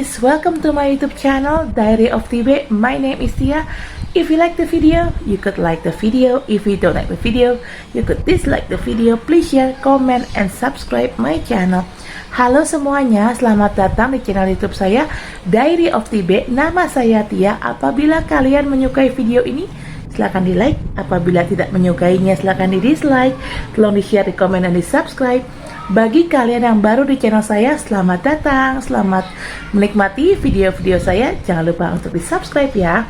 guys, welcome to my YouTube channel Diary of TB. My name is Tia. If you like the video, you could like the video. If you don't like the video, you could dislike the video. Please share, comment, and subscribe my channel. Halo semuanya, selamat datang di channel YouTube saya Diary of TB. Nama saya Tia. Apabila kalian menyukai video ini, silahkan di like. Apabila tidak menyukainya, silahkan di dislike. Tolong di share, di komen, dan di subscribe. Bagi kalian yang baru di channel saya, selamat datang, selamat menikmati video-video saya. Jangan lupa untuk di subscribe ya.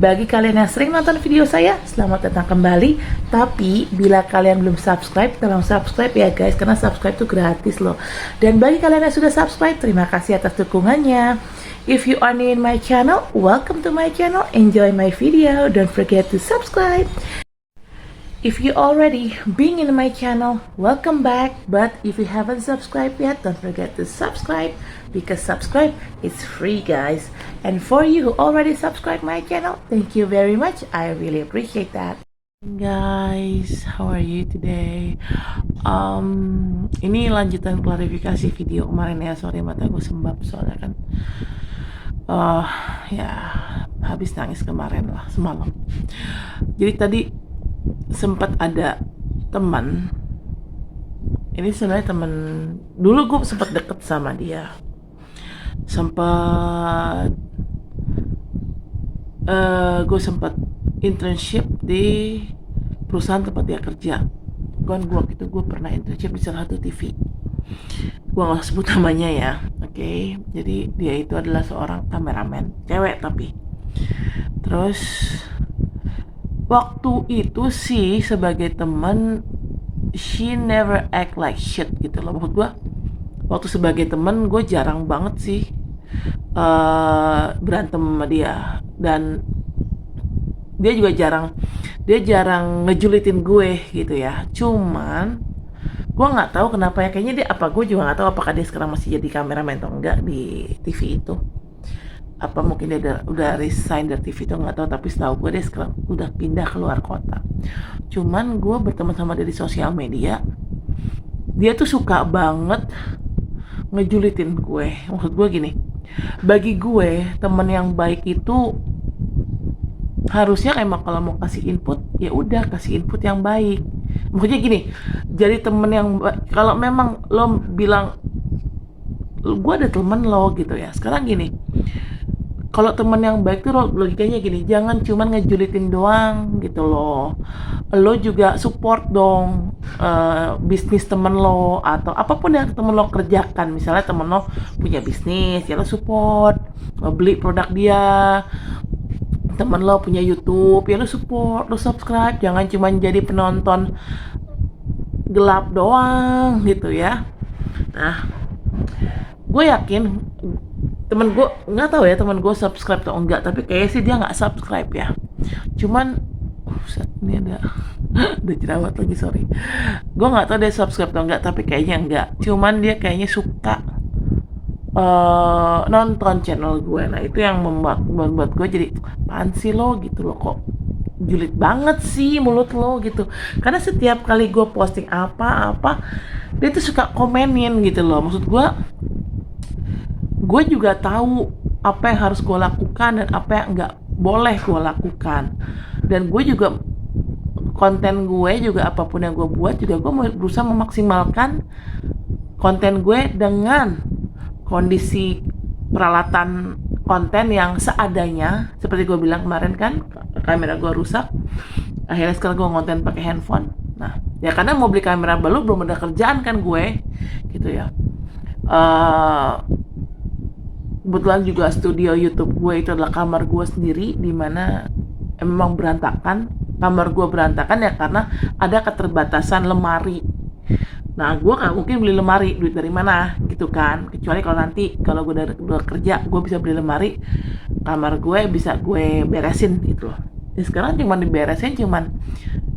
Bagi kalian yang sering nonton video saya, selamat datang kembali. Tapi bila kalian belum subscribe, tolong subscribe ya guys, karena subscribe itu gratis loh. Dan bagi kalian yang sudah subscribe, terima kasih atas dukungannya. If you are new in my channel, welcome to my channel. Enjoy my video. Don't forget to subscribe. If you already been in my channel, welcome back. But if you haven't subscribed yet, don't forget to subscribe, because subscribe is free guys. And for you who already subscribed my channel, thank you very much. I really appreciate that. Guys, how are you today? Ini lanjutan klarifikasi video kemarin ya. Sorry, mata gue sembab soalnya kan ya habis nangis kemarin lah semalam. Jadi tadi sempat ada teman, ini sebenarnya teman dulu gue sempat deket sama dia, gue sempat internship di perusahaan tempat dia kerja. Gue waktu itu gue pernah internship di salah satu TV, gue nggak sebut namanya ya, oke. Jadi dia itu adalah seorang kameramen, cewek tapi. Terus waktu itu sih sebagai teman, she never act like shit gitu loh. Maksud gue, waktu sebagai teman gue jarang banget sih berantem sama dia. Dan dia juga jarang ngejulitin gue gitu ya. Cuman gue nggak tahu kenapa ya, kayaknya dia, gue juga nggak tahu apakah dia sekarang masih jadi kameramen atau enggak di TV itu. Apa mungkin dia udah resign dari TV itu, nggak tahu. Tapi setahu gue dia sekarang udah pindah ke luar kota. Cuman gue berteman sama dia di sosial media, dia tuh suka banget ngejulitin gue. Maksud gue gini, bagi gue teman yang baik itu harusnya emang kalau mau kasih input, ya udah kasih input yang baik. Maksudnya gini, jadi temen yang kalau memang lo bilang gue ada temen lo gitu ya. Sekarang gini, kalau temen yang baik tuh logikanya gini, jangan cuman ngejulitin doang gitu loh. Lo juga support dong bisnis temen lo, atau apapun yang temen lo kerjakan. Misalnya temen lo punya bisnis, ya lo support, lo beli produk dia. Temen lo punya YouTube, ya lo support, lo subscribe. Jangan cuman jadi penonton gelap doang gitu ya. Nah, gue yakin temen gue, nggak tahu ya temen gue subscribe atau enggak, tapi kayaknya sih dia nggak subscribe ya. Cuman ini ada jerawat lagi, sorry. Gue nggak tahu dia subscribe atau enggak, tapi kayaknya enggak. Cuman dia kayaknya suka nonton channel gue. Nah itu yang membuat gue jadi, apaan sih lo gitu loh, kok julid banget sih mulut lo gitu. Karena setiap kali gue posting apa-apa, dia tuh suka komenin gitu loh. Maksud gue juga tahu apa yang harus gue lakukan dan apa yang nggak boleh gue lakukan. Dan gue juga, konten gue juga, apapun yang gue buat juga gue mau berusaha memaksimalkan konten gue dengan kondisi peralatan konten yang seadanya. Seperti gue bilang kemarin kan, kamera gue rusak, akhirnya sekarang gue ngonten pakai handphone. Nah ya karena mau beli kamera baru, belum ada kerjaan kan gue gitu ya. Kebetulan juga studio YouTube gue itu adalah kamar gue sendiri, dimana memang berantakan. Kamar gue berantakan ya karena ada keterbatasan lemari. Nah gue gak mungkin beli lemari, duit dari mana gitu kan. Kecuali kalau nanti kalau gue udah kerja, gue bisa beli lemari, kamar gue bisa gue beresin gitu loh. Dan sekarang cuma diberesin, cuman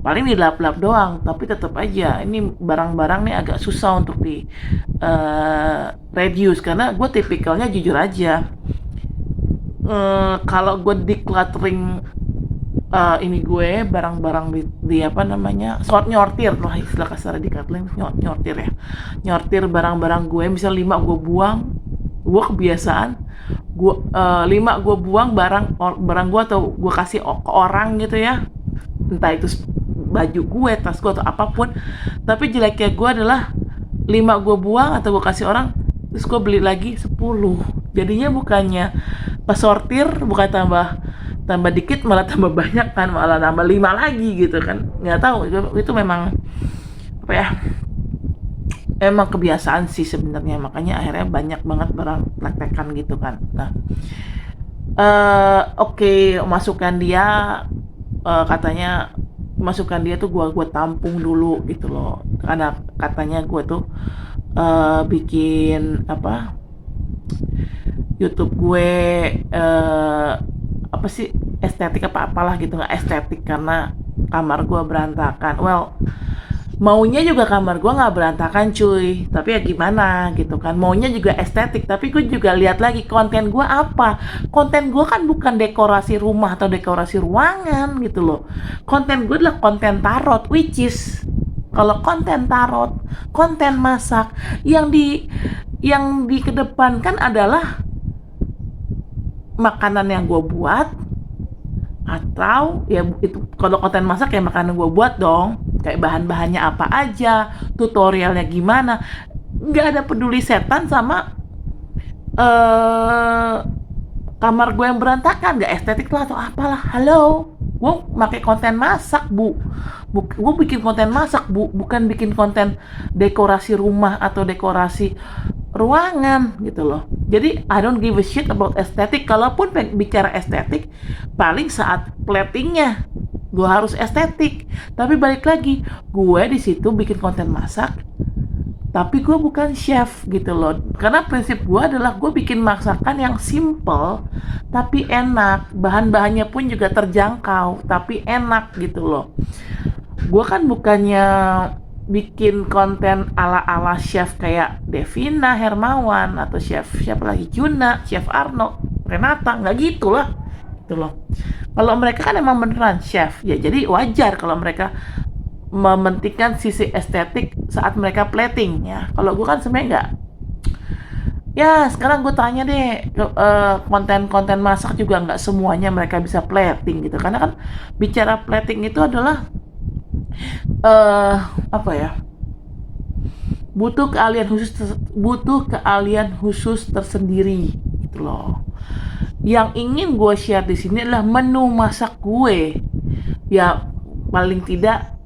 paling dilap-lap doang. Tapi tetap aja ini barang-barang nih agak susah untuk di reduce. Karena gue tipikalnya jujur aja, kalau gue decluttering ini gue barang-barang di apa namanya, nyortir lah istilah kasar, decluttering nyortir ya, nyortir barang-barang gue. Misal 5 gue buang, Gue kebiasaan, gue 5 gue buang barang gue atau gue kasih ke orang gitu ya, entah itu baju gue, tas gue atau apapun. Tapi jeleknya gue adalah 5 gue buang atau gue kasih orang, terus gue beli lagi 10. Jadinya bukannya pas sortir bukan tambah dikit, malah tambah banyak kan, malah tambah 5 lagi gitu kan. Nggak tahu, itu memang apa ya, emang kebiasaan sih sebenarnya, makanya akhirnya banyak banget barang letekan gitu kan. Nah, oke, masukan dia, katanya masukan dia tuh gua tampung dulu gitu loh, karena katanya gua tuh bikin apa, YouTube gue apa sih, estetik apa apalah gitu, nggak estetik karena kamar gua berantakan. Well, maunya juga kamar gue nggak berantakan cuy, tapi ya gimana gitu kan, maunya juga estetik, tapi gue juga lihat lagi konten gue apa. Konten gue kan bukan dekorasi rumah atau dekorasi ruangan gitu loh, konten gue adalah konten tarot, which is kalau konten tarot, konten masak, yang dikedepankan adalah makanan yang gue buat, atau ya itu kalau konten masak ya makanan gue buat dong, kayak bahan-bahannya apa aja, tutorialnya gimana. Nggak ada peduli setan sama eh kamar gue yang berantakan, nggak estetik lah atau apalah. Halo, gue pakai konten masak gue bikin konten masak bukan bikin konten dekorasi rumah atau dekorasi ruangan gitu loh. Jadi I don't give a shit about estetik. Kalaupun bicara estetik, paling saat platingnya gue harus estetik. Tapi balik lagi, gue di situ bikin konten masak, tapi gue bukan chef gitu loh. Karena prinsip gue adalah gue bikin masakan yang simple tapi enak, bahan-bahannya pun juga terjangkau tapi enak gitu loh. Gue kan bukannya bikin konten ala-ala chef kayak Devina Hermawan atau chef siapa lagi, Juna, chef Arno, Renata, nggak gitu lah gitu loh. Kalau mereka kan emang beneran chef ya, jadi wajar kalau mereka mementingkan sisi estetik saat mereka plating ya. Kalau gue kan sebenarnya nggak. Ya sekarang gue tanya deh, konten-konten masak juga nggak semuanya mereka bisa plating gitu, karena kan bicara plating itu adalah apa ya, butuh keahlian khusus tersendiri gitu loh. Yang ingin gue share di sini adalah menu masak gue. Ya paling tidak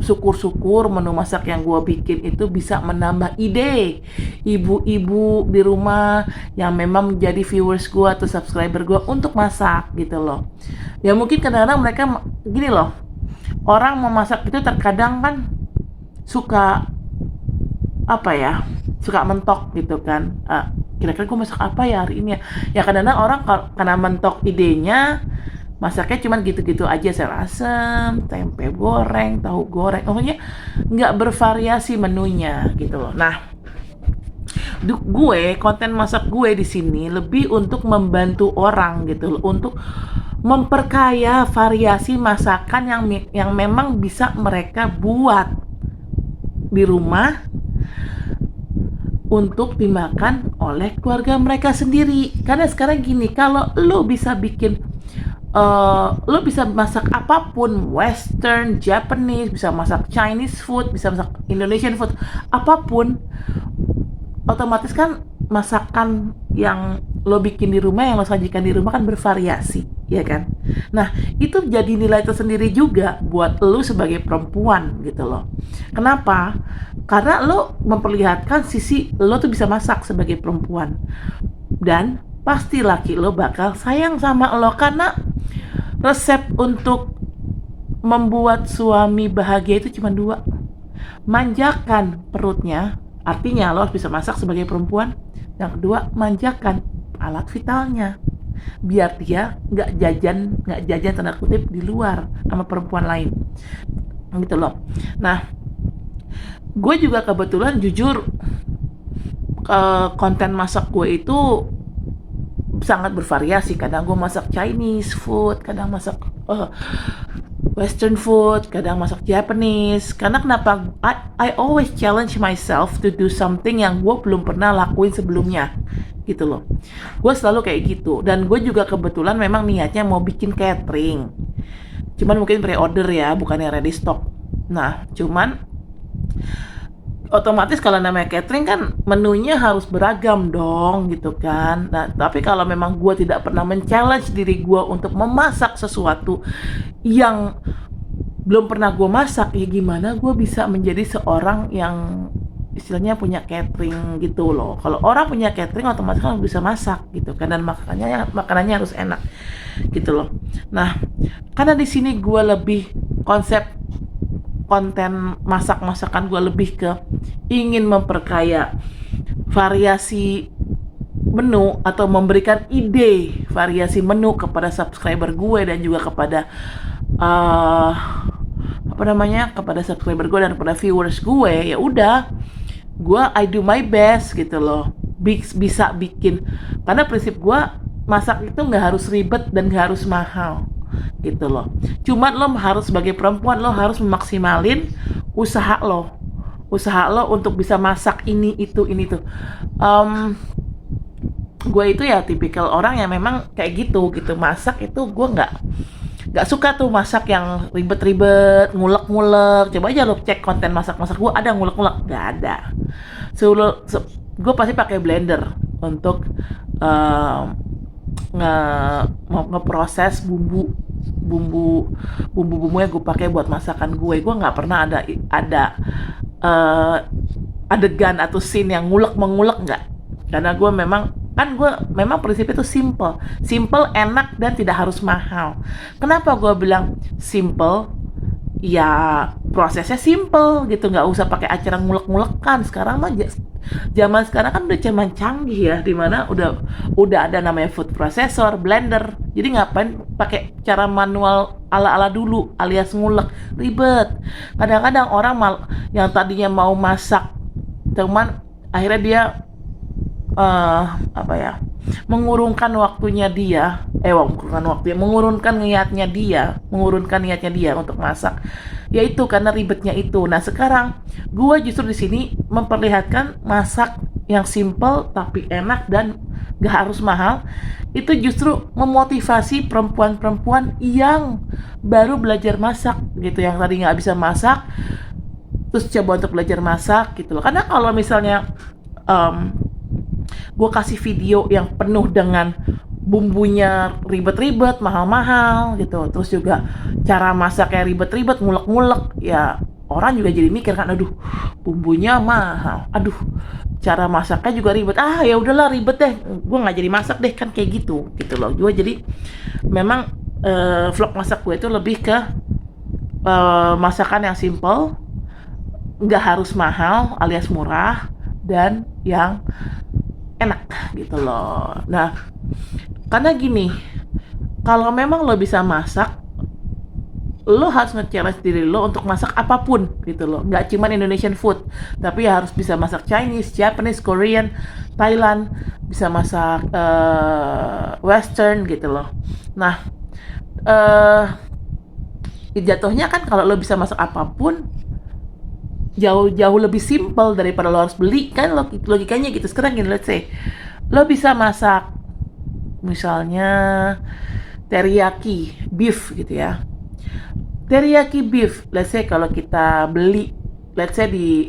syukur-syukur menu masak yang gue bikin itu bisa menambah ide ibu-ibu di rumah yang memang menjadi viewers gue atau subscriber gue untuk masak gitu loh. Ya mungkin kadang-kadang mereka gini loh, orang mau masak itu terkadang kan suka apa ya, suka mentok gitu kan, kira-kira gue masak apa ya hari ini ya. Ya kadang-kadang orang karena mentok idenya, masaknya cuman gitu-gitu aja, sayur asem, tempe goreng, tahu goreng, pokoknya nggak bervariasi menunya gitu loh. Nah, gue konten masak gue di sini lebih untuk membantu orang gitu loh, untuk memperkaya variasi masakan yang memang bisa mereka buat di rumah untuk dimakan oleh keluarga mereka sendiri. Karena sekarang gini, kalau lo bisa bikin lo bisa masak apapun, Western, Japanese, bisa masak Chinese food, bisa masak Indonesian food, apapun, otomatis kan masakan yang lo bikin di rumah, yang lo sajikan di rumah kan bervariasi, ya kan? Nah, itu jadi nilai tersendiri juga buat lo sebagai perempuan gitu loh. Kenapa? Karena lo memperlihatkan sisi lo tuh bisa masak sebagai perempuan. Dan pasti laki lo bakal sayang sama lo, karena resep untuk membuat suami bahagia itu cuma 2. Manjakan perutnya, artinya lo harus bisa masak sebagai perempuan. Yang kedua, manjakan alat vitalnya, biar dia nggak jajan tanda kutip di luar sama perempuan lain gitu loh. Nah, gue juga kebetulan jujur, konten masak gue itu sangat bervariasi. Kadang gue masak Chinese food, kadang masak Western food, kadang masak Japanese. Karena kenapa? I always challenge myself to do something yang gue belum pernah lakuin sebelumnya gitu loh. Gue selalu kayak gitu, dan gue juga kebetulan memang niatnya mau bikin catering, cuman mungkin pre-order ya, bukannya ready stock. Nah, cuman otomatis kalau namanya catering kan menunya harus beragam dong gitu kan. Nah, tapi kalau memang gue tidak pernah men-challenge diri gue untuk memasak sesuatu yang belum pernah gue masak, ya gimana gue bisa menjadi seorang yang istilahnya punya catering gitu loh. Kalau orang punya catering otomatis kan bisa masak gitu kan, dan makanannya harus enak gitu loh. Nah, karena di sini gue lebih konsep konten masak-masakan gue lebih ke ingin memperkaya variasi menu atau memberikan ide variasi menu kepada subscriber gue dan juga kepada uh, apa namanya, kepada subscriber gue dan kepada viewers gue. Ya udah, gue I do my best gitu loh, bisa bikin, karena prinsip gue masak itu nggak harus ribet dan nggak harus mahal gitu loh. Cuman lo harus, sebagai perempuan, lo harus memaksimalin usaha lo untuk bisa masak ini tuh. Gue itu ya tipikal orang yang memang kayak gitu masak itu gue nggak suka tuh masak yang ribet-ribet, ngulek-ngulek. Coba aja lo cek konten masak-masak gue, ada ngulek-ngulek? Nggak ada. Gue pasti pakai blender untuk ngeproses bumbu yang gue pakai buat masakan gue. Gue nggak pernah ada uh, adegan atau scene yang mengulek, nggak. Karena gue memang prinsipnya itu simple, enak, dan tidak harus mahal. Kenapa gue bilang simple? Ya prosesnya simple gitu, nggak usah pakai acara ngulek-ngulekan. Sekarang mah zaman sekarang kan udah zaman canggih ya, dimana udah ada namanya food processor, blender. Jadi ngapain pakai cara manual ala-ala dulu alias ngulek, ribet. Kadang-kadang orang yang tadinya mau masak, cuman akhirnya dia apa ya, mengurungkan niatnya dia untuk masak, yaitu karena ribetnya itu. Nah, sekarang gue justru di sini memperlihatkan masak yang simple tapi enak dan gak harus mahal. Itu justru memotivasi perempuan-perempuan yang baru belajar masak gitu, yang tadi nggak bisa masak terus coba untuk belajar masak gitu loh. Karena kalau misalnya gue kasih video yang penuh dengan bumbunya ribet-ribet, mahal-mahal gitu, terus juga cara masaknya ribet-ribet, ngulek-ngulek, ya orang juga jadi mikir kan, aduh bumbunya mahal, aduh cara masaknya juga ribet, ya udahlah ribet deh, gue nggak jadi masak deh, kan kayak gitu loh. Gue jadi memang vlog masak gue itu lebih ke masakan yang simple, nggak harus mahal alias murah, dan yang enak gitu loh. Nah, karena gini, kalau memang lo bisa masak, lo harus nge-challenge diri lo untuk masak apapun gitu loh. Nggak cuman Indonesian food, tapi harus bisa masak Chinese, Japanese, Korean, Thailand, bisa masak Western gitu loh. Nah, jatuhnya kan kalau lo bisa masak apapun, jauh lebih simpel daripada lo harus beli kan, logikanya gitu. Sekarang gini, let's say lo bisa masak misalnya teriyaki beef gitu ya. Teriyaki beef, let's say kalau kita beli, let's say di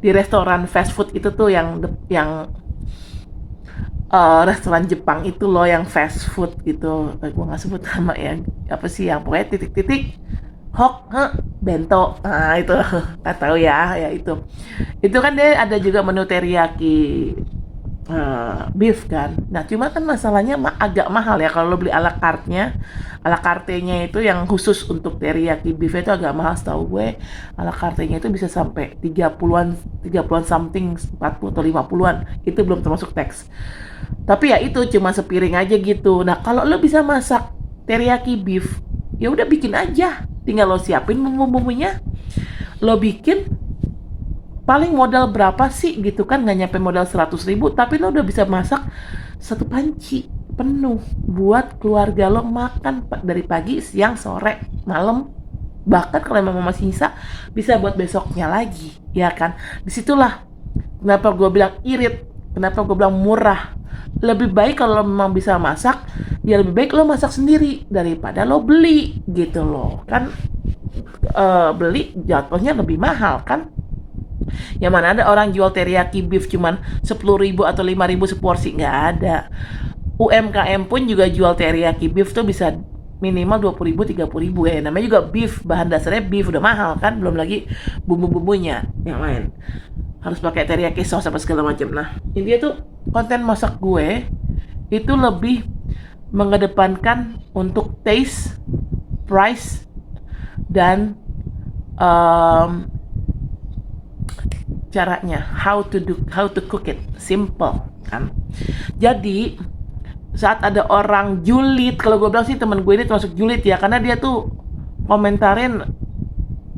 restoran fast food itu tuh yang restoran Jepang itu loh, yang fast food gitu. Gue nggak sebut nama ya, apa sih yang pokoknya titik-titik bento, nah itu nggak tahu ya itu kan dia ada juga menu teriyaki beef kan. Nah, cuma kan masalahnya agak mahal ya kalau lo beli ala carte-nya itu yang khusus untuk teriyaki beef itu agak mahal. Setahu gue ala carte-nya itu bisa sampai 30-an something, 40 atau 50-an, itu belum termasuk tax. Tapi ya itu cuma sepiring aja gitu. Nah, kalau lo bisa masak teriyaki beef, ya udah bikin aja, tinggal lo siapin bumbu-bumbunya, lo bikin. Paling modal berapa sih gitu kan, nggak nyampe modal 100.000, tapi lo udah bisa masak satu panci penuh buat keluarga lo makan dari pagi, siang, sore, malam. Bahkan kalau memang masih nyisa, bisa buat besoknya lagi, ya kan. Disitulah kenapa gue bilang irit. Kenapa gue bilang murah? Lebih baik kalau lo memang bisa masak, ya lebih baik lo masak sendiri daripada lo beli gitu loh. Kan beli jatuhnya lebih mahal kan. Yang mana ada orang jual teriyaki beef cuman 10.000 atau 5.000 seporsi, nggak ada. UMKM pun juga jual teriyaki beef tuh bisa minimal 20.000 30.000 ya. Namanya juga beef, bahan dasarnya beef udah mahal kan, belum lagi bumbu-bumbunya yang lain. Harus pakai teriyaki sauce apa segala macam. Nah, intinya tuh konten masak gue itu lebih mengedepankan untuk taste, price, dan um, caranya, how to cook it, simple kan. Jadi saat ada orang julid, kalau gue bilang sih temen gue ini termasuk julid ya, karena dia tuh komentarin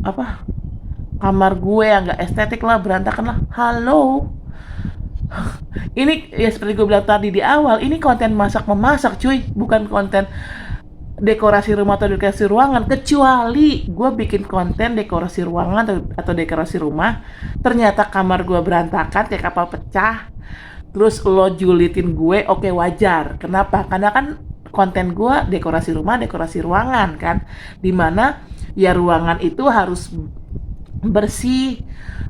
apa, kamar gue yang gak estetik lah, berantakan lah. Halo, ini ya seperti gue bilang tadi di awal, ini konten masak memasak cuy, bukan konten dekorasi rumah atau dekorasi ruangan. Kecuali gue bikin konten dekorasi ruangan atau dekorasi rumah, ternyata kamar gue berantakan kayak kapal pecah, terus lo julitin gue, oke, wajar. Kenapa? Karena kan konten gue dekorasi rumah, dekorasi ruangan kan, dimana ya ruangan itu harus bersih,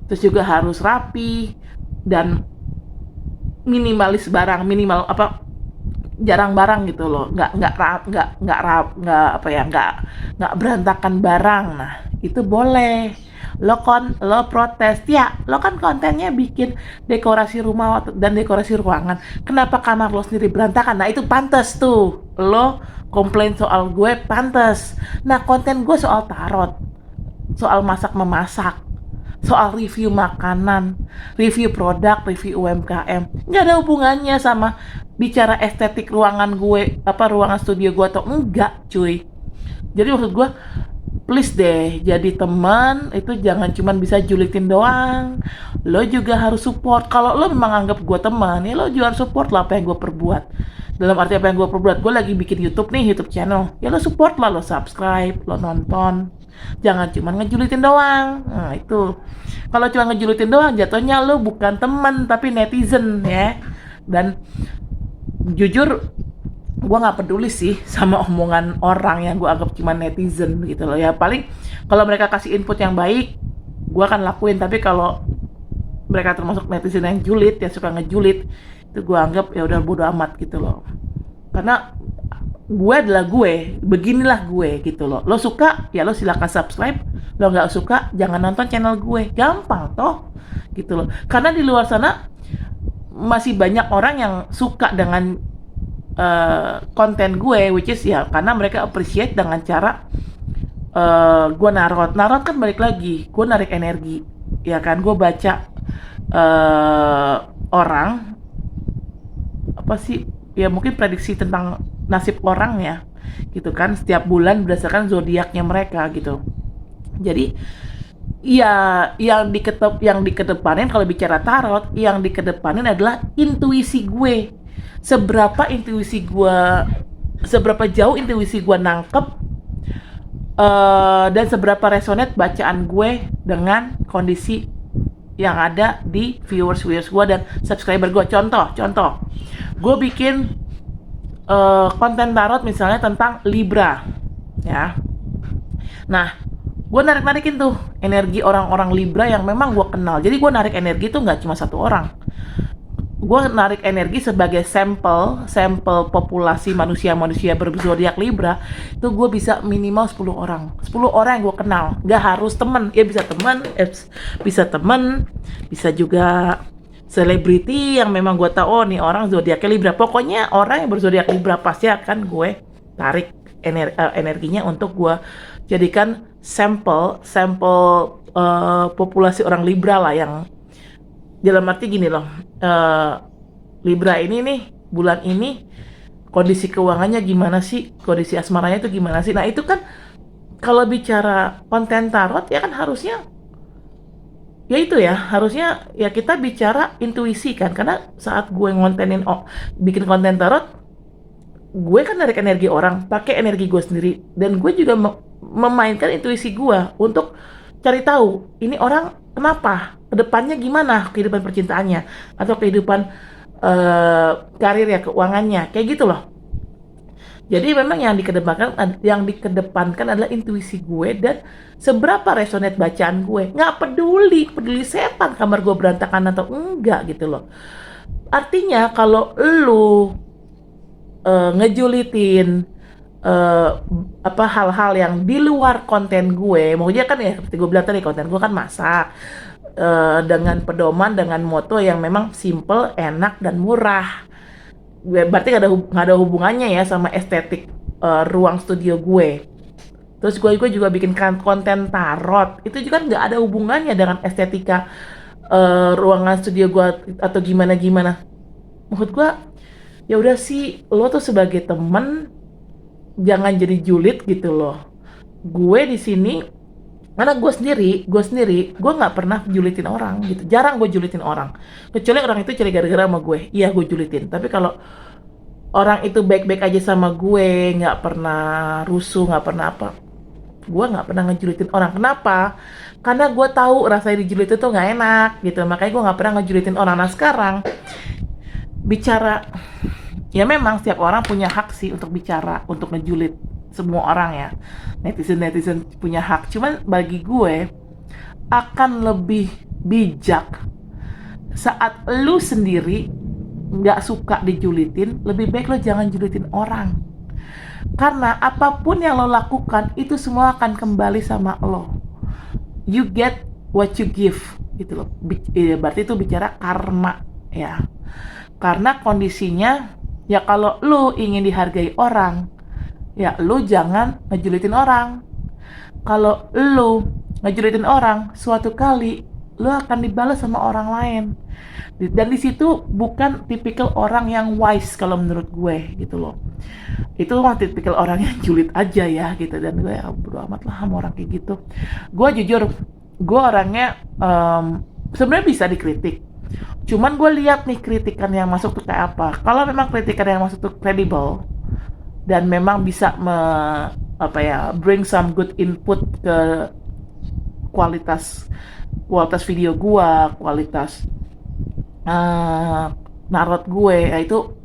terus juga harus rapi dan minimalis barang, minimal apa, jarang barang gitu loh, nggak apa ya, nggak berantakan barang. Nah itu boleh lo protes ya, lo kan kontennya bikin dekorasi rumah dan dekorasi ruangan, kenapa kamar lo sendiri berantakan? Nah itu pantas tuh lo komplain soal gue, pantas. Nah konten gue soal tarot, soal masak memasak, soal review makanan, review produk, review UMKM, nggak ada hubungannya sama bicara estetik ruangan gue, apa ruangan studio gue atau enggak cuy. Jadi maksud gue, please deh, jadi teman itu jangan cuma bisa julitin doang, lo juga harus support. Kalau lo memang anggap gue teman, ya lo juga harus support lah apa yang gue perbuat. Dalam arti apa yang gue perbuat, gue lagi bikin YouTube nih, YouTube channel, ya lo support lah, lo subscribe, lo nonton. Jangan cuma ngejulitin doang. Nah itu, kalau cuma ngejulitin doang, jatuhnya lo bukan teman tapi netizen ya. Dan jujur, gue nggak peduli sih sama omongan orang yang gue anggap cuma netizen gitu loh ya. Paling kalau mereka kasih input yang baik, gue akan lakuin. Tapi kalau mereka termasuk netizen yang julid, yang suka ngejulit, itu gue anggap ya udah bodo amat gitu loh. Karena gue adalah gue, beginilah gue gitu loh. Lo suka ya lo silakan subscribe, lo nggak suka jangan nonton channel gue, gampang toh gitu loh. Karena di luar sana masih banyak orang yang suka dengan konten gue, which is ya karena mereka appreciate dengan cara gue narot kan, balik lagi gue narik energi ya kan. Gue baca orang apa sih ya, mungkin prediksi tentang nasib orang ya gitu kan, setiap bulan berdasarkan zodiaknya mereka gitu. Jadi ya yang dikedepanin kalau bicara tarot, yang dikedepanin adalah intuisi gue. Seberapa jauh intuisi gue nangkep, dan seberapa resonate bacaan gue dengan kondisi yang ada di viewers gue dan subscriber gue. Contoh, gue bikin konten tarot misalnya tentang Libra ya. Nah gue narikin tuh energi orang-orang Libra yang memang gue kenal. Jadi gue narik energi tuh nggak cuma satu orang, gue narik energi sebagai sampel populasi manusia berzodiak Libra. Itu gue bisa minimal 10 orang yang gue kenal. Gak harus temen ya, bisa temen, bisa juga selebriti yang memang gue tahu, oh nih orang zodiaknya Libra. Pokoknya orang yang berzodiak Libra pasti akan gue tarik energinya untuk gue jadikan sampel populasi orang Libra lah. Yang dalam arti gini loh, Libra ini nih bulan ini kondisi keuangannya gimana sih, kondisi asmaranya itu gimana sih. Nah itu kan kalau bicara konten tarot ya kan harusnya ya itu ya, harusnya ya kita bicara intuisi kan. Karena saat gue bikin konten tarot, gue kan narik energi orang, pakai energi gue sendiri, dan gue juga memainkan intuisi gue untuk cari tahu ini orang kenapa, kedepannya gimana kehidupan percintaannya atau kehidupan karir ya, keuangannya, kayak gitu loh. Jadi memang yang dikedepankan adalah intuisi gue dan seberapa resonate bacaan gue. Nggak peduli, peduli setan kamar gue berantakan atau enggak gitu loh. Artinya kalau lu ngejulitin eh, apa hal-hal yang di luar konten gue, maksudnya kan ya seperti gue bilang tadi, konten gue kan masak dengan pedoman, dengan moto yang memang simple, enak dan murah. Berarti nggak ada hubungannya ya sama estetik ruang studio gue. Terus gue juga bikin konten tarot, itu juga nggak ada hubungannya dengan estetika ruangan studio gue atau gimana gimana. Menurut gue ya udah sih, lo tuh sebagai temen jangan jadi julid gitu loh. Gue di sini karena gue nggak pernah julitin orang gitu, jarang gue julitin orang, kecuali orang itu cari gara-gara sama gue, iya gue julitin. Tapi kalau orang itu baik-baik aja sama gue, nggak pernah rusuh, nggak pernah apa, gue nggak pernah ngejulitin orang. Kenapa? Karena gue tahu rasanya dijulit itu nggak enak gitu, makanya gue nggak pernah ngejulitin orang. Nah sekarang bicara, ya memang setiap orang punya hak sih untuk bicara, untuk ngejulit semua orang ya, netizen punya hak. Cuman bagi gue akan lebih bijak saat lu sendiri nggak suka dijulitin, lebih baik lo jangan julitin orang. Karena apapun yang lo lakukan itu semua akan kembali sama lo. You get what you give gitu loh. Berarti itu bicara karma ya. Karena kondisinya ya kalau lo ingin dihargai orang, ya lo jangan ngejulitin orang. Kalau lo ngejulitin orang, suatu kali lo akan dibalas sama orang lain. Dan di situ bukan tipikal orang yang wise kalau menurut gue gitu loh. Itu mah tipikal orang yang julid aja ya gitu. Dan gue ya bodo amat lah sama orang kayak gitu. Gue jujur, gue orangnya sebenarnya bisa dikritik. Cuman gue lihat nih kritikan yang masuk tuh kayak apa. Kalau memang kritikan yang masuk tuh credible dan memang bisa apa ya, bring some good input ke kualitas kualitas video gua, kualitas uh, narot gue, ya itu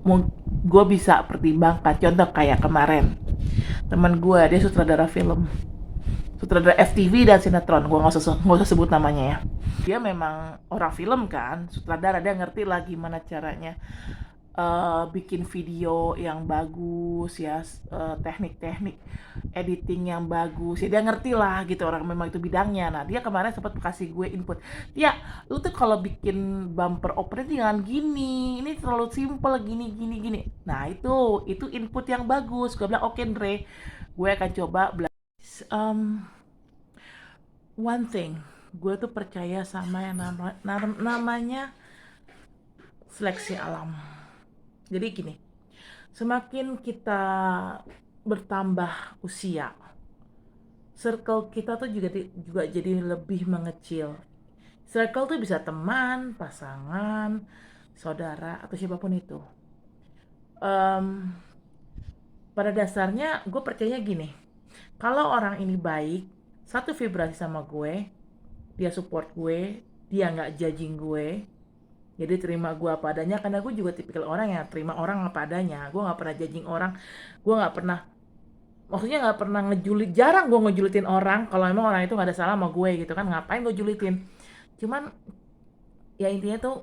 gue bisa pertimbangkan. Contoh kayak kemarin teman gue, dia sutradara film, sutradara FTV dan sinetron, gue nggak usah sebut namanya ya. Dia memang orang film kan, sutradara, dia ngerti lah gimana caranya bikin video yang bagus ya, teknik-teknik editing yang bagus ya, dia ngerti lah gitu, orang memang itu bidangnya. Nah dia kemarin sempat kasih gue input, ya lu tuh kalau bikin bumper opening jangan gini, ini terlalu simple, gini gini gini. Nah itu input yang bagus. Gue bilang oke Andre, gue akan coba um, one thing, gue tuh percaya sama yang namanya seleksi alam. Jadi gini, semakin kita bertambah usia, circle kita tuh juga jadi lebih mengecil. Circle tuh bisa teman, pasangan, saudara, atau siapapun itu. Pada dasarnya gue percaya gini, kalau orang ini baik, satu vibrasi sama gue, dia support gue, dia nggak judging gue, jadi terima gue apa adanya. Karena gue juga tipikal orang yang terima orang apa adanya. Gue nggak pernah judging orang, gue nggak pernah, maksudnya nggak pernah ngejulit, jarang gue ngejulitin orang kalau emang orang itu nggak ada salah sama gue gitu kan, ngapain gue julitin. Cuman ya intinya tuh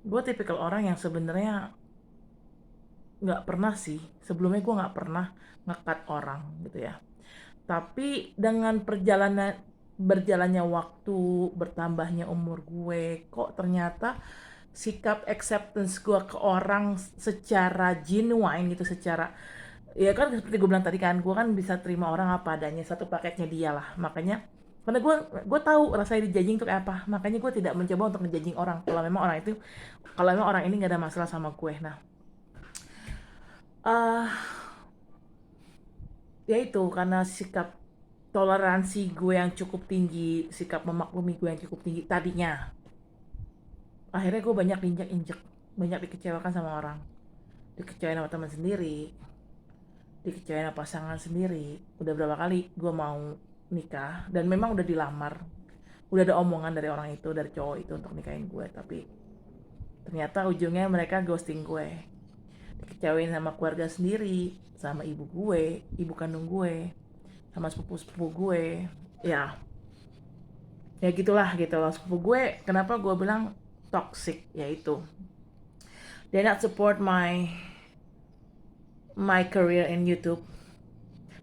gue tipikal orang yang sebenarnya nggak pernah sih, sebelumnya gue nggak pernah ngekat orang gitu ya. Tapi dengan berjalannya waktu, bertambahnya umur gue, kok ternyata sikap acceptance gue ke orang secara genuine gitu, secara ya kan seperti gue bilang tadi kan, gue kan bisa terima orang apa adanya, satu paketnya dia lah. Makanya karena gue tahu rasanya dijajing itu kayak apa, makanya gue tidak mencoba untuk ngejajing orang kalau memang orang ini nggak ada masalah sama gue. Nah uh, ya itu karena sikap toleransi gue yang cukup tinggi, sikap memaklumi gue yang cukup tinggi tadinya, akhirnya gue banyak injek, banyak dikecewakan sama orang, dikecewain sama teman sendiri, dikecewain sama pasangan sendiri. Udah berapa kali gue mau nikah dan memang udah dilamar, udah ada omongan dari orang itu, dari cowok itu untuk nikahin gue, tapi Ternyata ujungnya mereka ghosting gue, dikecewain sama keluarga sendiri, sama ibu gue, ibu kandung gue, sama sepupu-sepupu gue. Ya, ya gitulah gitu loh. Sepupu gue, kenapa gue bilang toxic, yaitu they not support my career in YouTube.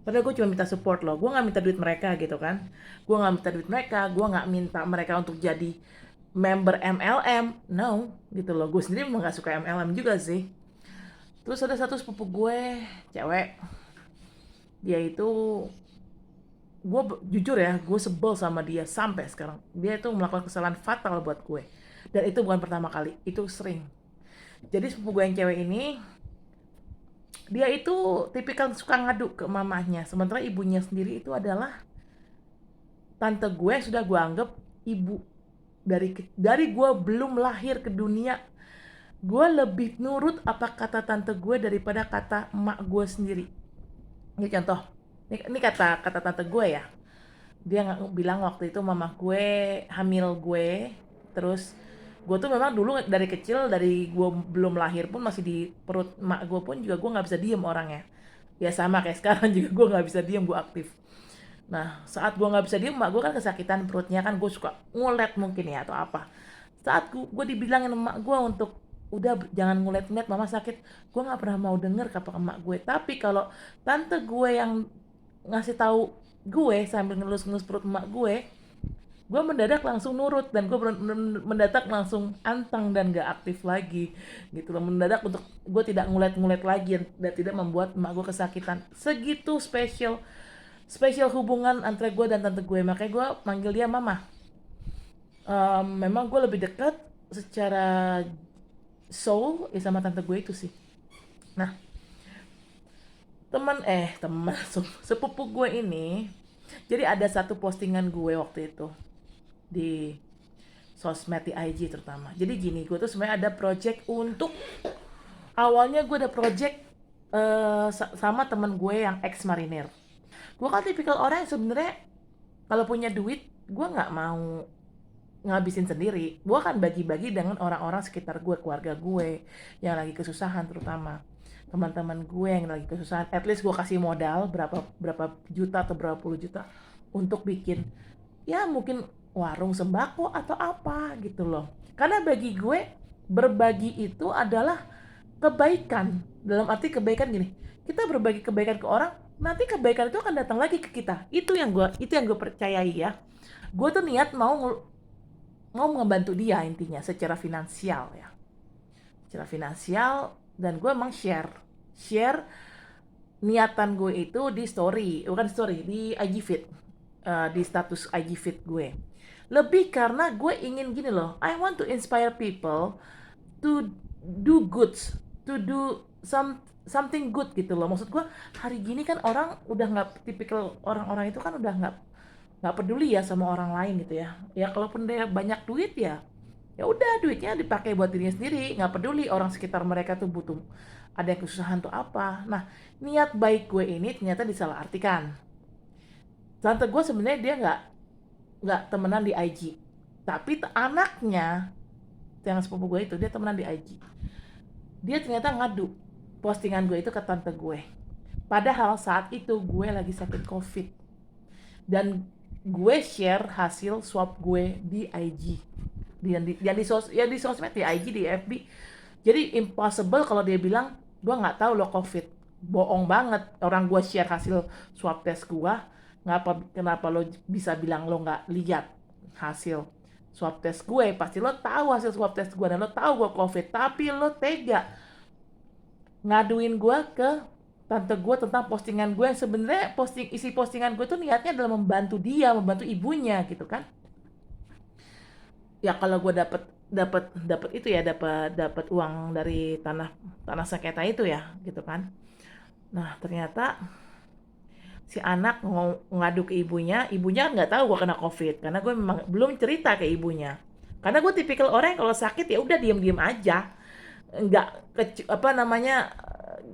Padahal gue cuma minta support loh, gue nggak minta duit mereka gitu kan. Gue nggak minta duit mereka, gue nggak minta mereka untuk jadi member MLM, no gitu loh. Gue sendiri emang nggak suka MLM juga sih. Terus ada satu sepupu gue, cewek, dia itu, gue jujur ya, gue sebel sama dia sampai sekarang. Dia itu melakukan kesalahan fatal buat gue, dan itu bukan pertama kali, itu sering. Jadi sepupu gue yang cewek ini, dia itu tipikal suka ngadu ke mamahnya, sementara ibunya sendiri itu adalah tante gue yang sudah gue anggap ibu. Dari gue belum lahir ke dunia, gue lebih nurut apa kata tante gue daripada kata emak gue sendiri. Ini contoh, ini kata kata tante gue ya. Dia bilang waktu itu mama gue hamil gue, terus gue tuh memang dulu dari kecil, dari gue belum lahir pun masih di perut emak gue pun juga gue nggak bisa diem orangnya. Ya sama kayak sekarang juga gue nggak bisa diem, gue aktif. Nah, saat gue nggak bisa diem, mak gue kan kesakitan perutnya kan, gue suka ngulet mungkin ya atau apa. Saat gue dibilangin emak gue untuk udah jangan ngulet-ngulet, mama sakit, gue nggak pernah mau denger kata emak gue. Tapi kalau tante gue yang ngasih tahu gue sambil ngelus-ngelus perut emak gue mendadak langsung nurut, dan gue mendadak langsung antang dan gak aktif lagi gitu loh. Mendadak untuk gue tidak ngulet-ngulet lagi dan tidak membuat emak gue kesakitan. Segitu spesial hubungan antara gue dan tante gue, makanya gue manggil dia mama. Memang gue lebih dekat secara soul ya sama tante gue itu sih. Nah, teman sepupu gue ini, jadi ada satu postingan gue waktu itu di sosmed, di IG terutama. Jadi gini, gue tuh sebenarnya ada project untuk, awalnya gue ada project sama temen gue yang ex marinir. Gue kan tipikal orang yang sebenarnya kalau punya duit, gue nggak mau ngabisin sendiri. Gue akan bagi-bagi dengan orang-orang sekitar gue, keluarga gue yang lagi kesusahan, terutama teman-teman gue yang lagi kesusahan. At least gue kasih modal berapa juta atau berapa puluh juta untuk bikin, ya mungkin warung sembako atau apa gitu loh. Karena bagi gue berbagi itu adalah kebaikan. Dalam arti kebaikan gini, kita berbagi kebaikan ke orang, nanti kebaikan itu akan datang lagi ke kita. Itu yang gue percayai ya. Gue tuh niat mau ngebantu dia intinya secara finansial ya. Secara finansial, dan gue emang share niatan gue itu di story, bukan story, di IG feed, di status IG feed gue. Lebih karena gue ingin gini loh, I want to inspire people to do goods, to do something good gitu loh. Maksud gue, hari gini kan orang udah nggak, tipikal orang-orang itu kan udah nggak peduli ya sama orang lain gitu ya. Ya kalaupun dia banyak duit ya udah duitnya dipakai buat dirinya sendiri, nggak peduli orang sekitar mereka tuh butuh, ada yang kesusahan tuh apa. Nah, niat baik gue ini ternyata disalahartikan. Tante gue sebenarnya dia nggak temenan di IG, tapi anaknya yang sepupu gue itu dia temenan di IG. Dia ternyata ngadu postingan gue itu ke tante gue, padahal saat itu gue lagi sakit COVID, dan gue share hasil swab gue di IG, di sosmed, di IG, di FB. Jadi impossible kalau dia bilang gue nggak tahu lo COVID. Bohong banget, orang gue share hasil swab test gue. Kenapa lo bisa bilang lo nggak lihat hasil swab test gue? Pasti lo tahu hasil swab test gue dan lo tahu gue COVID, tapi lo tega ngaduin gue ke tante gue tentang postingan gue yang sebenarnya isi postingan gue tuh niatnya adalah membantu dia, membantu ibunya gitu kan. Ya kalau gue dapat itu ya, dapat uang dari tanah sengketa itu ya gitu kan. Nah, ternyata si anak ngadu ke ibunya nggak tahu gue kena COVID karena gue memang belum cerita ke ibunya. Karena gue tipikal orang yang kalau sakit ya udah diem-diem aja, nggak apa namanya,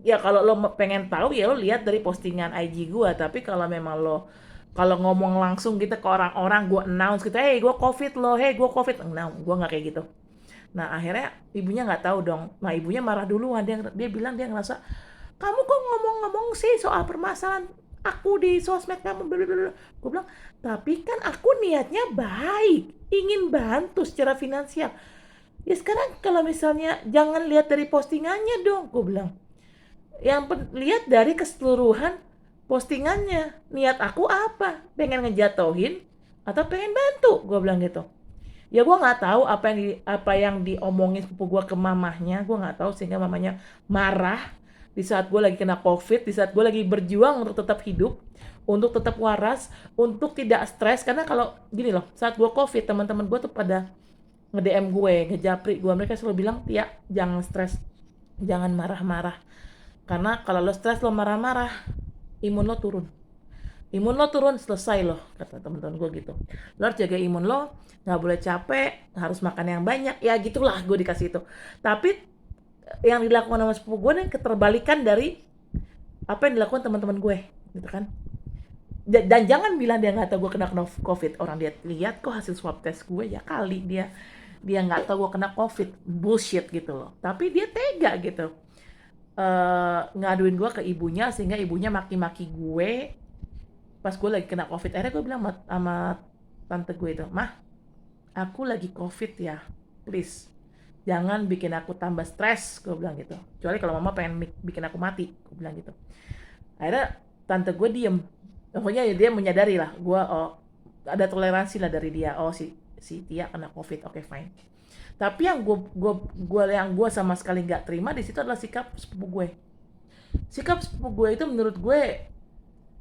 ya kalau lo pengen tahu ya lo lihat dari postingan IG gue. Tapi kalau memang kalau ngomong langsung gitu ke orang-orang, gue announce gitu, hey gue COVID lo, hey gue COVID, no, gue nggak kayak gitu. Nah akhirnya ibunya nggak tahu dong. Nah ibunya marah duluan, dia bilang dia ngerasa kamu kok ngomong-ngomong sih soal permasalahan aku di sosmed kamu blablabla. Gue bilang tapi kan aku niatnya baik, ingin bantu secara finansial. Ya sekarang kalau misalnya jangan lihat dari postingannya dong, gue bilang. Lihat dari keseluruhan postingannya. Niat aku apa? Pengen ngejatohin atau pengen bantu? Gue bilang gitu. Ya gue nggak tahu apa yang diomongin sepupu gue ke mamahnya. Gue nggak tahu sehingga mamanya marah di saat gue lagi kena covid, di saat gue lagi berjuang untuk tetap hidup, untuk tetap waras, untuk tidak stres. Karena kalau gini loh, saat gue covid teman-teman gue tuh pada nge-DM gue, ngejapri gue, mereka selalu bilang, Tia jangan stres, jangan marah-marah, karena kalau lo stres, lo marah-marah, imun lo turun. Imun lo turun, selesai lo, kata teman-teman gue gitu. Lo harus jaga imun lo, nggak boleh capek, harus makan yang banyak, ya gitulah gue dikasih itu. Tapi yang dilakukan sama sepupu gue nih keterbalikan dari apa yang dilakukan teman-teman gue, gitu kan. Dan jangan bilang dia nggak tahu gue kena covid, orang dia lihat kok hasil swab test gue, ya kali dia nggak tahu gue kena covid, bullshit gitu loh. Tapi dia tega gitu, ngaduin gue ke ibunya sehingga ibunya maki-maki gue pas gue lagi kena covid. Akhirnya gue bilang sama tante gue itu, mah aku lagi covid ya, please jangan bikin aku tambah stres, gue bilang gitu, kecuali kalau mama pengen bikin aku mati, gue bilang gitu. Akhirnya tante gue diem, pokoknya ya dia menyadari lah gue, oh ada toleransi lah dari dia, oh si Tia kena covid, oke, fine. Tapi yang gue sama sekali nggak terima di situ adalah sikap sepupu gue itu menurut gue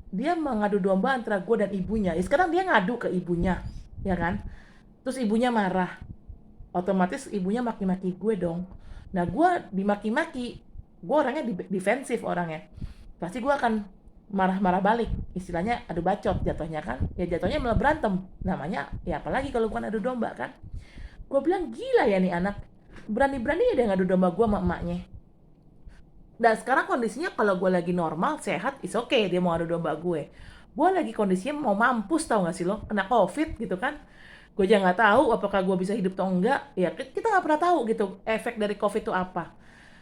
dia mengadu domba antara gue dan ibunya. Ya, sekarang dia ngadu ke ibunya, ya kan? Terus ibunya marah, otomatis ibunya maki-maki gue dong. Nah gue dimaki-maki, gue orangnya defensif orangnya, pasti gue akan marah-marah balik, istilahnya adu bacot jatuhnya kan, ya jatuhnya malah berantem namanya, ya apalagi kalau bukan adu domba kan. Gue bilang gila ya nih anak, berani-berani dia ngadu domba gue sama emaknya. Dan sekarang kondisinya kalau gue lagi normal, sehat, is okay dia mau adu domba gue. Gue lagi kondisinya mau mampus, tau gak sih lo, kena covid gitu kan. Gue aja nggak tahu apakah gue bisa hidup atau enggak. Ya kita nggak pernah tahu gitu efek dari covid itu apa.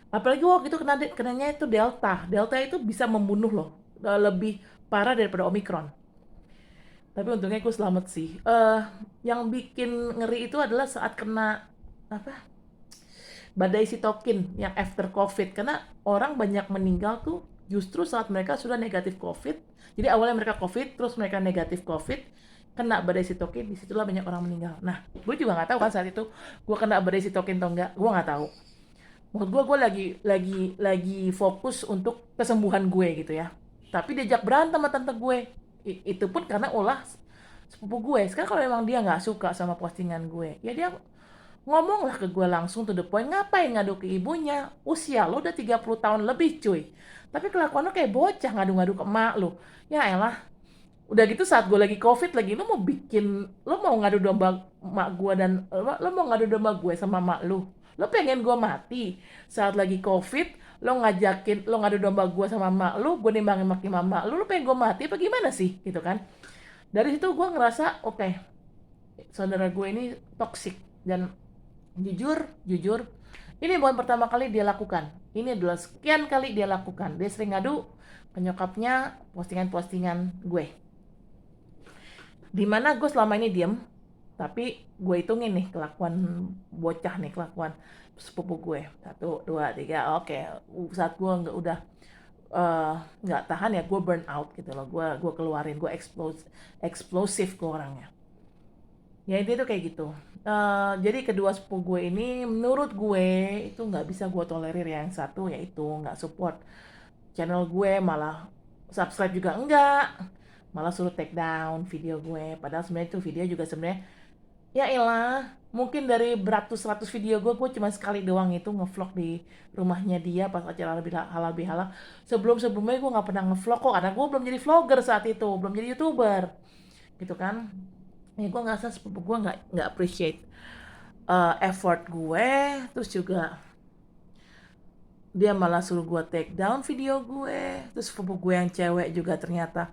Apalagi waktu itu kenanya itu delta. Delta itu bisa membunuh loh, lebih parah daripada omikron. Tapi untungnya gue selamat sih. Yang bikin ngeri itu adalah saat kena apa, badai sitokin yang after covid, karena orang banyak meninggal tuh justru saat mereka sudah negatif covid. Jadi awalnya mereka covid, terus mereka negatif covid, kena badai sitokin, disitulah banyak orang meninggal. Nah gue juga nggak tahu kan saat itu gue kena badai sitokin atau enggak, gue nggak tahu. Menurut gue lagi fokus untuk kesembuhan gue gitu ya. Tapi diajak berantem sama tante gue, itu pun karena ulah sepupu gue. Sekarang kalau memang dia nggak suka sama postingan gue, ya dia ngomonglah ke gue langsung to the point. Ngapain ngadu ke ibunya? Usia lo udah 30 tahun lebih cuy. Tapi kelakuan lo kayak bocah ngadu-ngadu ke emak lo. Ya elah. Udah gitu saat gue lagi covid lagi, lo mau ngadu domba emak gue, dan lo mau ngadu domba gue sama emak lo pengen gue mati saat lagi covid, lo ngadu domba gue sama emak gue nimbangin maki mama lo pengen gue mati apa gimana sih gitu kan. Dari situ gue ngerasa oke, saudara gue ini toksik. Dan jujur ini bukan pertama kali dia lakukan, ini adalah sekian kali dia lakukan. Dia sering ngadu ke nyokapnya postingan-postingan gue, dimana gue selama ini diem. Tapi gue hitungin nih kelakuan bocah nih, kelakuan sepupu gue, 1, 2, 3, oke. Saat gue udah nggak tahan ya, gue burn out gitu loh, gue keluarin, gue eksplosif ke orangnya. Ya itu kayak gitu. Jadi kedua sepupu gue ini menurut gue itu nggak bisa gue tolerir. Yang satu yaitu nggak support channel gue, malah subscribe juga enggak, malah suruh take down video gue. Padahal sebenarnya itu video juga sebenarnya, ya elah, mungkin dari beratus-ratus video gue cuma sekali doang itu ngevlog di rumahnya dia pas acara halal bihalal. Sebelumnya gue nggak pernah ngevlog kok, karena gue belum jadi vlogger saat itu, belum jadi youtuber gitu kan. Ya gue ngerasa sepupu gue nggak appreciate effort gue. Terus juga dia malah suruh gue take down video gue. Terus sepupu gue yang cewek juga ternyata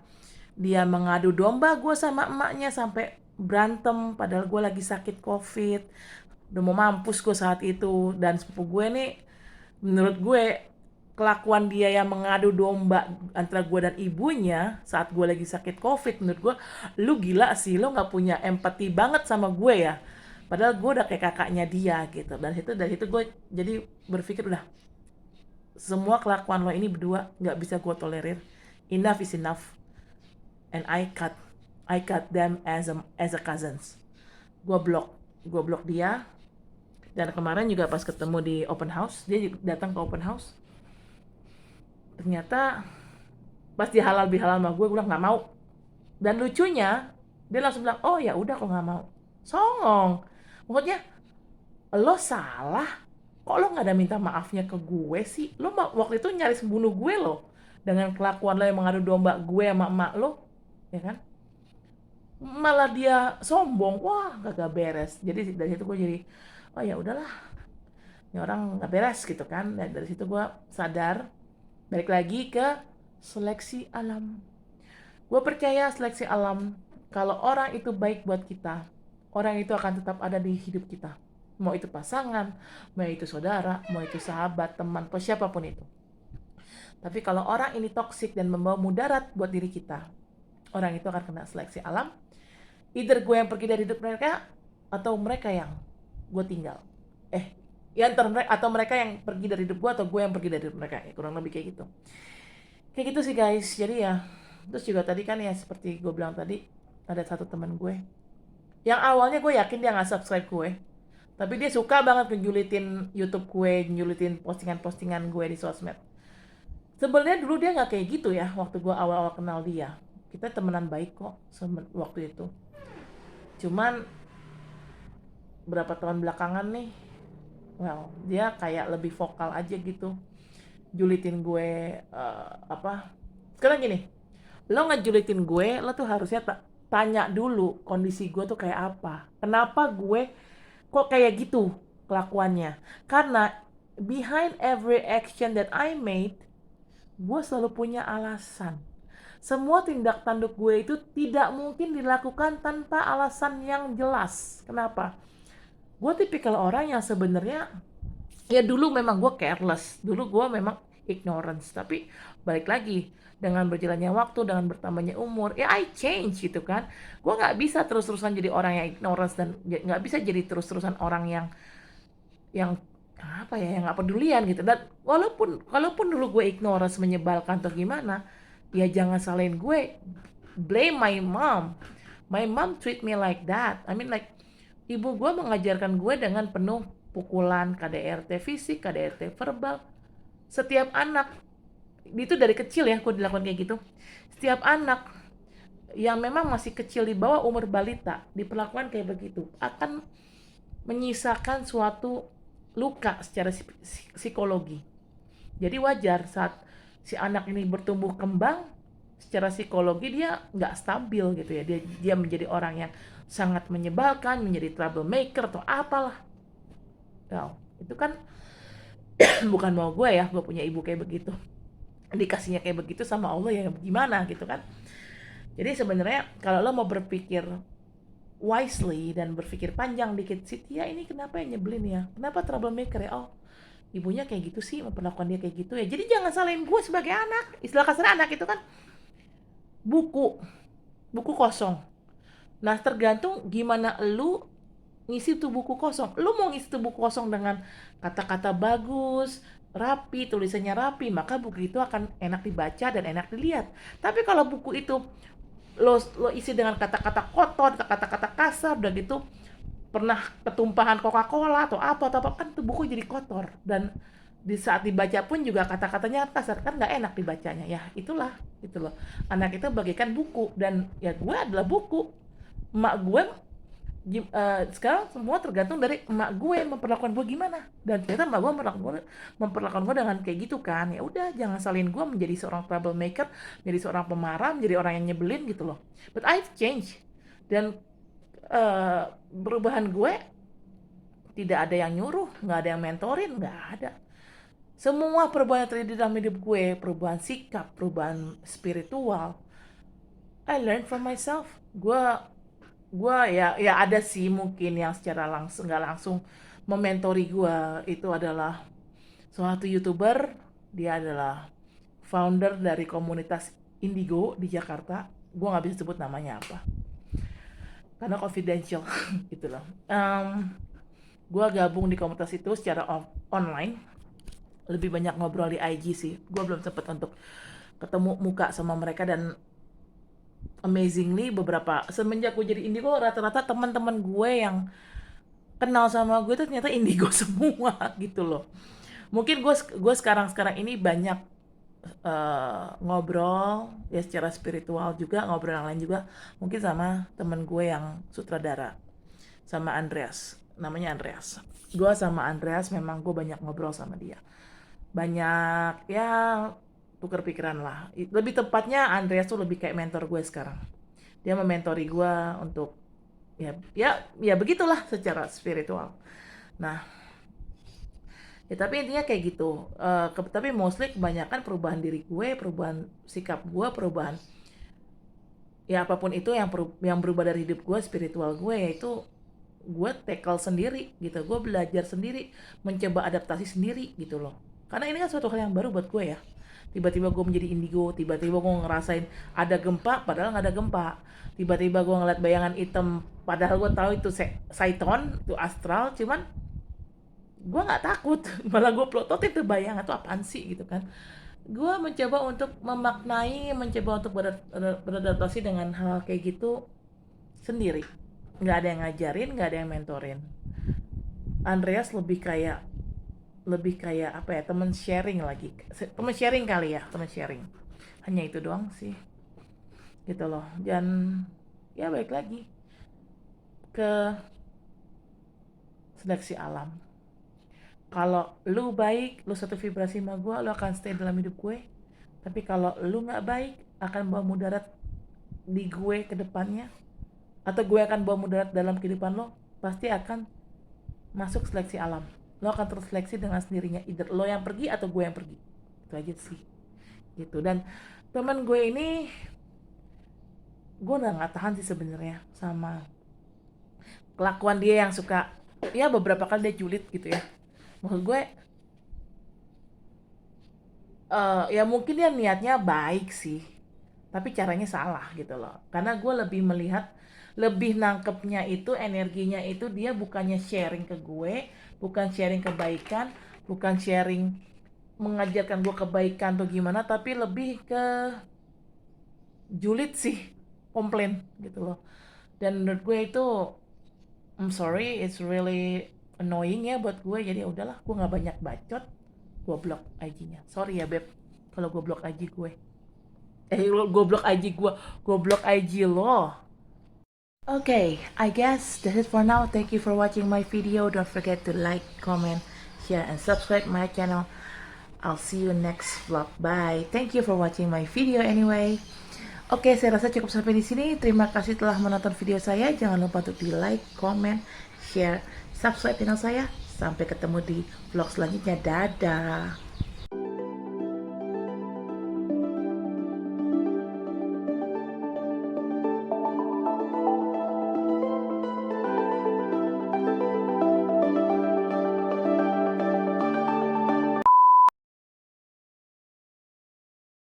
dia mengadu domba gue sama emaknya sampai berantem padahal gue lagi sakit covid. udah mau mampus gue saat itu. Dan sepupu gue nih, menurut gue kelakuan dia yang mengadu domba antara gue dan ibunya saat gue lagi sakit covid, menurut gue lu gila sih, lu nggak punya empati banget sama gue ya, padahal gue udah kayak kakaknya dia gitu. Dan itu dari itu gue jadi berpikir udah, semua kelakuan lo ini berdua nggak bisa gue tolerir, enough is enough, and I cut them as a cousins. Gue blok dia. Dan kemarin juga pas ketemu di open house, dia datang ke open house, ternyata pas dia halal bihalal sama gue bilang nggak mau. Dan lucunya dia langsung bilang, oh ya udah kok nggak mau. Songong, maksudnya lo salah, kok lo nggak ada minta maafnya ke gue sih? Lo waktu itu nyaris bunuh gue lo dengan kelakuan lo yang mengadu domba gue sama emak lo, ya kan? Malah dia sombong, wah gak beres. Jadi dari situ gue jadi, oh ya udahlah, ini orang nggak beres gitu kan. Dan dari situ gue sadar, balik lagi ke seleksi alam. Gue percaya seleksi alam, kalau orang itu baik buat kita, orang itu akan tetap ada di hidup kita. Mau itu pasangan, mau itu saudara, mau itu sahabat, teman, atau siapapun itu. Tapi kalau orang ini toksik dan membawa mudarat buat diri kita, orang itu akan kena seleksi alam. Either gue yang pergi dari hidup mereka, atau mereka yang gue tinggal. Ya atau mereka yang pergi dari hidup gue, atau gue yang pergi dari hidup mereka. Ya, kurang lebih kayak gitu. Kayak gitu sih guys. Jadi ya, terus juga tadi kan ya seperti gue bilang tadi, ada satu teman gue yang awalnya gue yakin dia nggak subscribe gue, tapi dia suka banget ngejulitin YouTube gue, ngejulitin postingan-postingan gue di sosmed. Sebenarnya dulu dia nggak kayak gitu ya, waktu gue awal-awal kenal dia. Kita temenan baik kok waktu itu. Cuman berapa tahun belakangan nih, well, dia kayak lebih vokal aja gitu, julitin gue. Sekarang gini, lo ngejulitin gue, lo tuh harusnya tanya dulu kondisi gue tuh kayak apa, kenapa gue kok kayak gitu kelakuannya. Karena behind every action that I made, gue selalu punya alasan. Semua tindak tanduk gue itu tidak mungkin dilakukan tanpa alasan yang jelas. Kenapa? Gue tipikal orang yang sebenarnya, ya dulu memang gue careless, dulu gue memang ignorance. Tapi balik lagi, dengan berjalannya waktu, dengan bertambahnya umur, ya I change gitu kan. Gue nggak bisa terus-terusan jadi orang yang ignorance, dan nggak bisa jadi terus-terusan orang yang apa ya, yang nggak pedulian gitu. Dan walaupun dulu gue ignorance, menyebalkan atau gimana, ya jangan salahin gue. Blame my mom treat me like that. I mean like, ibu gue mengajarkan gue dengan penuh pukulan, KDRT fisik, KDRT verbal. Setiap anak, itu dari kecil ya gue dilakukan kayak gitu. Setiap anak yang memang masih kecil di bawah umur balita diperlakukan kayak begitu, akan menyisakan suatu luka secara psikologi. Jadi wajar saat si anak ini bertumbuh kembang, secara psikologi dia nggak stabil gitu ya. Dia menjadi orang yang sangat menyebalkan, menjadi troublemaker atau apalah. Nah, itu kan bukan mau gue ya, gue punya ibu kayak begitu. Dikasihnya kayak begitu sama Allah, ya gimana gitu kan. Jadi sebenarnya kalau lo mau berpikir wisely dan berpikir panjang dikit sih, ya ini kenapa yang nyebelin ya, kenapa troublemaker ya, oh ibunya kayak gitu sih, memperlakukan dia kayak gitu ya. Jadi jangan salahin gue sebagai anak. Istilah kasar anak itu kan buku kosong. Nah tergantung gimana lu ngisi tuh buku kosong. Lu mau ngisi tuh buku kosong dengan kata-kata bagus, rapi, tulisannya rapi, maka buku itu akan enak dibaca dan enak dilihat. Tapi kalau buku itu lo isi dengan kata-kata kotor, kata-kata kasar, udah gitu pernah ketumpahan Coca-Cola atau apa kan tuh buku jadi kotor. Dan di saat dibaca pun juga kata-katanya kasar, kan nggak enak dibacanya. Ya itulah gitu loh, anak itu bagaikan buku, dan ya gue adalah buku. Emak gue sekarang semua tergantung dari emak gue memperlakukan gue gimana. Dan ternyata emak gue memperlakukan gue dengan kayak gitu kan. Ya udah, jangan salin gue menjadi seorang troublemaker, menjadi seorang pemarah, menjadi orang yang nyebelin gitu loh. But I've changed. Dan perubahan gue tidak ada yang nyuruh, nggak ada yang mentorin, nggak ada. Semua perubahan yang terjadi dalam hidup gue, perubahan sikap, perubahan spiritual, I learned from myself. Gue Gua ya ada sih mungkin yang secara langsung nggak langsung mementori gua. Itu adalah suatu YouTuber, dia adalah founder dari komunitas Indigo di Jakarta. Gua nggak bisa sebut namanya apa karena confidential gitu loh. Gua gabung di komunitas itu secara online, lebih banyak ngobrol di IG sih. Gua belum sempet untuk ketemu muka sama mereka, dan amazingly beberapa semenjak gue jadi indigo rata-rata teman-teman gue yang kenal sama gue tuh ternyata indigo semua gitu loh. Mungkin gue sekarang ini banyak ngobrol ya secara spiritual juga, ngobrol yang lain juga mungkin sama temen gue yang sutradara, sama Andreas, namanya Andreas. Gue sama Andreas memang gue banyak ngobrol sama dia, banyak ya tukar pikiran lah. Lebih tepatnya Andreas tuh lebih kayak mentor gue sekarang. Dia mementori gue untuk ya begitulah secara spiritual. Nah, ya tapi intinya kayak gitu. Tapi mostly kebanyakan perubahan diri gue, perubahan sikap gue, perubahan ya apapun itu yang berubah dari hidup gue, spiritual gue, yaitu gue tackle sendiri gitu. Gue belajar sendiri, mencoba adaptasi sendiri gitu loh. Karena ini kan suatu hal yang baru buat gue ya. Tiba-tiba gue menjadi indigo, tiba-tiba gue ngerasain ada gempa padahal nggak ada gempa. Tiba-tiba gue ngeliat bayangan hitam padahal gue tahu itu Saiton, itu astral, cuman gue nggak takut. Malah gue plototin tuh bayangan tuh apaan sih gitu kan. Gue mencoba untuk memaknai, mencoba untuk beradaptasi dengan hal kayak gitu sendiri. Nggak ada yang ngajarin, nggak ada yang mentorin. Andreas lebih kayak apa ya, temen sharing lagi, temen sharing kali ya, temen sharing, hanya itu doang sih gitu loh. Dan ya balik lagi ke seleksi alam. Kalau lu baik, lu satu vibrasi sama gue, lu akan stay dalam hidup gue. Tapi kalau lu nggak baik, akan bawa mudarat di gue ke depannya, atau gue akan bawa mudarat dalam kehidupan lo, pasti akan masuk seleksi alam. Lo akan terseleksi dengan sendirinya, either lo yang pergi atau gue yang pergi. Itu aja sih gitu. Dan teman gue ini, gue udah nggak tahan sih sebenarnya sama kelakuan dia yang suka, ya beberapa kali dia julid gitu ya. Maksud gue, ya mungkin dia niatnya baik sih, tapi caranya salah gitu loh. Karena gue lebih melihat, lebih nangkepnya itu energinya itu dia bukannya sharing ke gue, bukan sharing kebaikan, bukan sharing mengajarkan gue kebaikan atau gimana, tapi lebih ke julid sih, komplain gitu loh. Dan menurut gue itu, I'm sorry, it's really annoying ya buat gue. Jadi ya udahlah, gue nggak banyak bacot, gue blok IG-nya. Sorry ya beb, kalau gue blok IG gue. Gue blok IG gue blok IG lo. Okay, I guess that's it for now. Thank you for watching my video. Don't forget to like, comment, share, and subscribe my channel. I'll see you next vlog. Bye. Thank you for watching my video anyway. Oke, saya rasa cukup sampai di sini. Terima kasih telah menonton video saya. Jangan lupa untuk di like, comment, share, subscribe channel saya. Sampai ketemu di vlog selanjutnya. Dadah.